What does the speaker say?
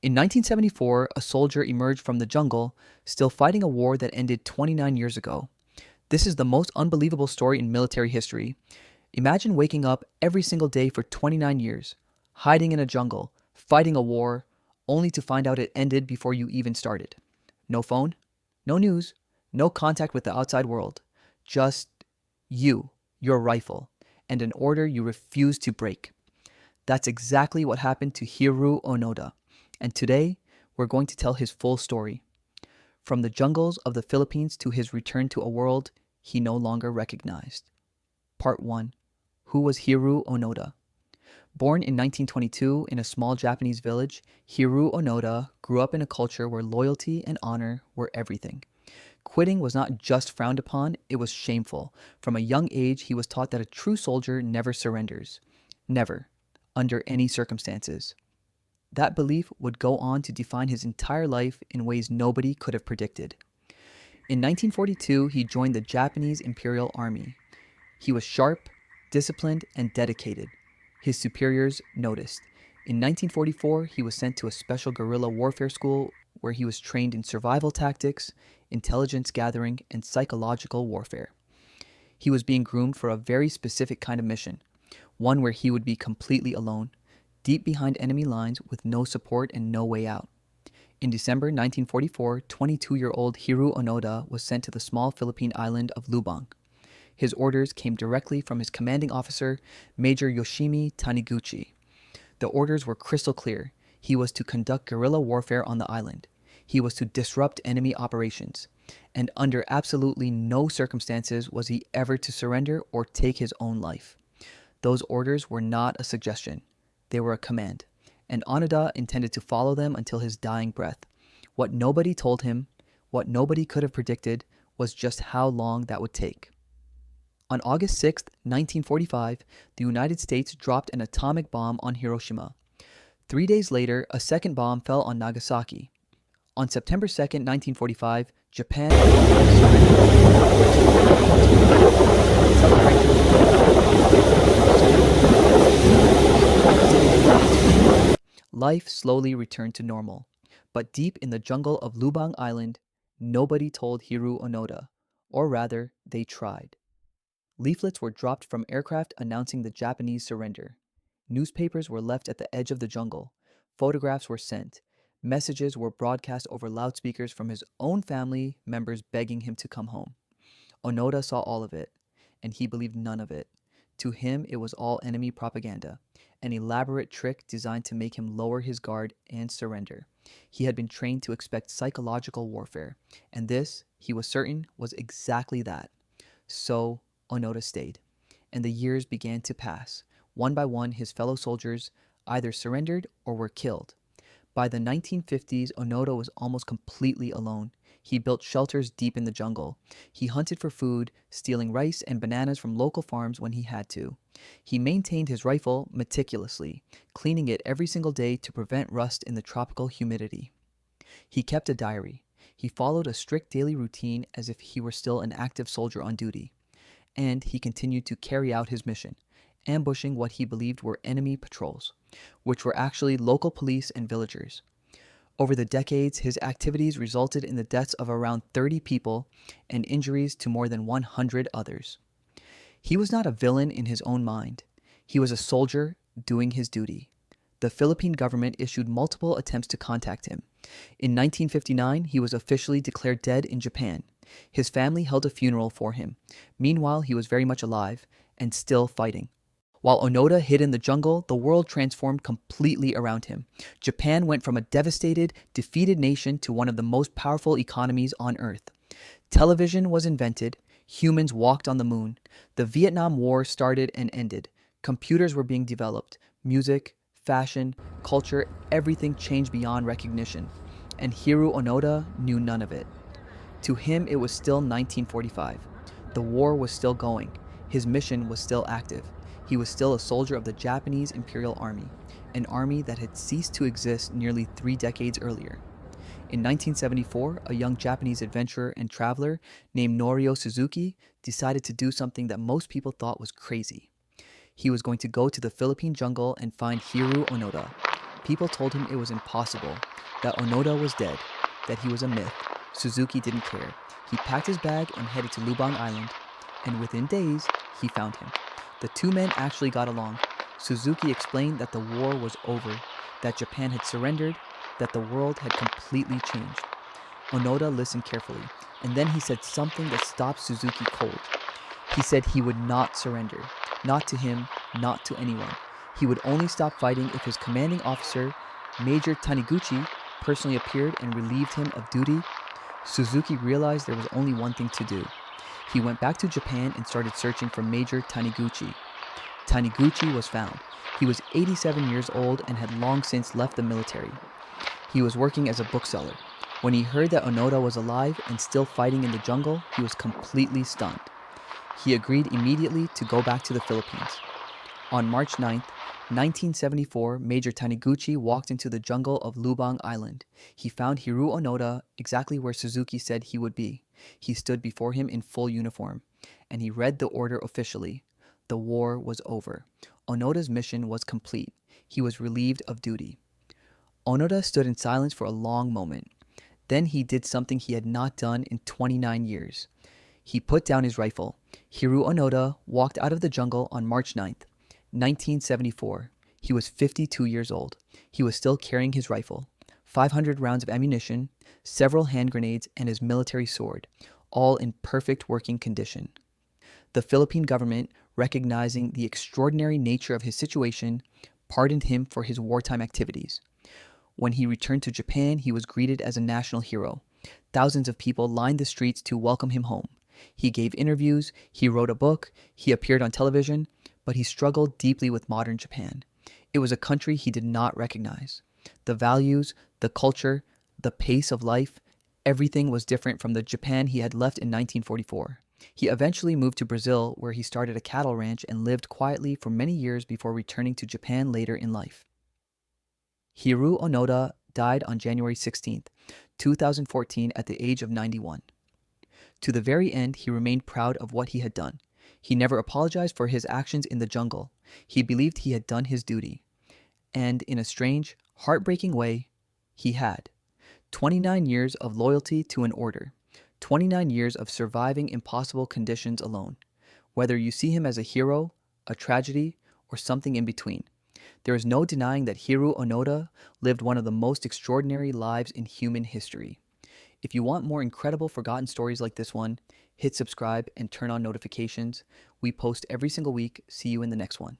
In 1974, a soldier emerged from the jungle, still fighting a war that ended 29 years ago. This is the most unbelievable story in military history. Imagine waking up every single day for 29 years, hiding in a jungle, fighting a war, only to find out it ended before you even started. No phone, no news, no contact with the outside world. Just you, your rifle, and an order you refuse to break. That's exactly what happened to Hiroo Onoda. And today, we're going to tell his full story. From the jungles of the Philippines to his return to a world he no longer recognized. Part 1. Who was Hiroo Onoda? Born in 1922 in a small Japanese village, Hiroo Onoda grew up in a culture where loyalty and honor were everything. Quitting was not just frowned upon, it was shameful. From a young age, he was taught that a true soldier never surrenders. Never. Under any circumstances. That belief would go on to define his entire life in ways nobody could have predicted. In 1942, he joined the Japanese Imperial Army. He was sharp, disciplined, and dedicated. His superiors noticed. In 1944, he was sent to a special guerrilla warfare school where he was trained in survival tactics, intelligence gathering, and psychological warfare. He was being groomed for a very specific kind of mission, one where he would be completely alone, deep behind enemy lines with no support and no way out. In December 1944, 22-year-old Hiroo Onoda was sent to the small Philippine island of Lubang. His orders came directly from his commanding officer, Major Yoshimi Taniguchi. The orders were crystal clear. He was to conduct guerrilla warfare on the island. He was to disrupt enemy operations. And under absolutely no circumstances was he ever to surrender or take his own life. Those orders were not a suggestion. They were a command, and Onoda intended to follow them until his dying breath. What nobody told him, what nobody could have predicted, was just how long that would take. On August 6, 1945, the United States dropped an atomic bomb on Hiroshima. 3 days later, a second bomb fell on Nagasaki. On September 2, 1945, Japan Life slowly returned to normal, but deep in the jungle of Lubang Island, nobody told Hiroo Onoda, or rather, they tried. Leaflets were dropped from aircraft announcing the Japanese surrender. Newspapers were left at the edge of the jungle. Photographs were sent. Messages were broadcast over loudspeakers from his own family members begging him to come home. Onoda saw all of it, and he believed none of it. To him, it was all enemy propaganda, an elaborate trick designed to make him lower his guard and surrender. He had been trained to expect psychological warfare, and this, he was certain, was exactly that. So, Onoda stayed, and the years began to pass. One by one, his fellow soldiers either surrendered or were killed. By the 1950s, Onoda was almost completely alone. He built shelters deep in the jungle. He hunted for food, stealing rice and bananas from local farms when he had to. He maintained his rifle meticulously, cleaning it every single day to prevent rust in the tropical humidity. He kept a diary. He followed a strict daily routine as if he were still an active soldier on duty. And he continued to carry out his mission, ambushing what he believed were enemy patrols, which were actually local police and villagers. Over the decades, his activities resulted in the deaths of around 30 people and injuries to more than 100 others. He was not a villain in his own mind. He was a soldier doing his duty. The Philippine government issued multiple attempts to contact him. In 1959, he was officially declared dead in Japan. His family held a funeral for him. Meanwhile, he was very much alive and still fighting. While Onoda hid in the jungle, the world transformed completely around him. Japan went from a devastated, defeated nation to one of the most powerful economies on Earth. Television was invented. Humans walked on the moon. The Vietnam War started and ended. Computers were being developed. Music, fashion, culture, everything changed beyond recognition. And Hiroo Onoda knew none of it. To him, it was still 1945. The war was still going. His mission was still active. He was still a soldier of the Japanese Imperial Army, an army that had ceased to exist nearly 3 decades earlier. In 1974, a young Japanese adventurer and traveler named Norio Suzuki decided to do something that most people thought was crazy. He was going to go to the Philippine jungle and find Hiroo Onoda. People told him it was impossible, that Onoda was dead, that he was a myth. Suzuki didn't care. He packed his bag and headed to Lubang Island, and within days, he found him. The two men actually got along. Suzuki explained that the war was over, that Japan had surrendered, that the world had completely changed. Onoda listened carefully, and then he said something that stopped Suzuki cold. He said he would not surrender. Not to him, not to anyone. He would only stop fighting if his commanding officer, Major Taniguchi, personally appeared and relieved him of duty. Suzuki realized there was only one thing to do. He went back to Japan and started searching for Major Taniguchi. Taniguchi was found. He was 87 years old and had long since left the military. He was working as a bookseller. When he heard that Onoda was alive and still fighting in the jungle, he was completely stunned. He agreed immediately to go back to the Philippines. On March 9, 1974, Major Taniguchi walked into the jungle of Lubang Island. He found Hiroo Onoda exactly where Suzuki said he would be. He stood before him in full uniform, and he read the order officially. The war was over. Onoda's mission was complete. He was relieved of duty. Onoda stood in silence for a long moment. Then he did something he had not done in 29 years. He put down his rifle. Hiroo Onoda walked out of the jungle on March 9th, 1974. He was 52 years old. He was still carrying his rifle, 500 rounds of ammunition, several hand grenades, and his military sword, all in perfect working condition. The Philippine government, recognizing the extraordinary nature of his situation, pardoned him for his wartime activities. When he returned to Japan, he was greeted as a national hero. Thousands of people lined the streets to welcome him home. He gave interviews, he wrote a book, he appeared on television, but he struggled deeply with modern Japan. It was a country he did not recognize. The values, the culture, the pace of life, everything was different from the Japan he had left in 1944. He eventually moved to Brazil, where he started a cattle ranch and lived quietly for many years before returning to Japan later in life. Hiroo Onoda died on January 16, 2014 at the age of 91. To the very end, he remained proud of what he had done. He never apologized for his actions in the jungle. He believed he had done his duty. And in a strange, heartbreaking way, he had. 29 years of loyalty to an order. 29 years of surviving impossible conditions alone. Whether you see him as a hero, a tragedy, or something in between. There is no denying that Hiroo Onoda lived one of the most extraordinary lives in human history. If you want more incredible forgotten stories like this one, hit subscribe and turn on notifications. We post every single week. See you in the next one.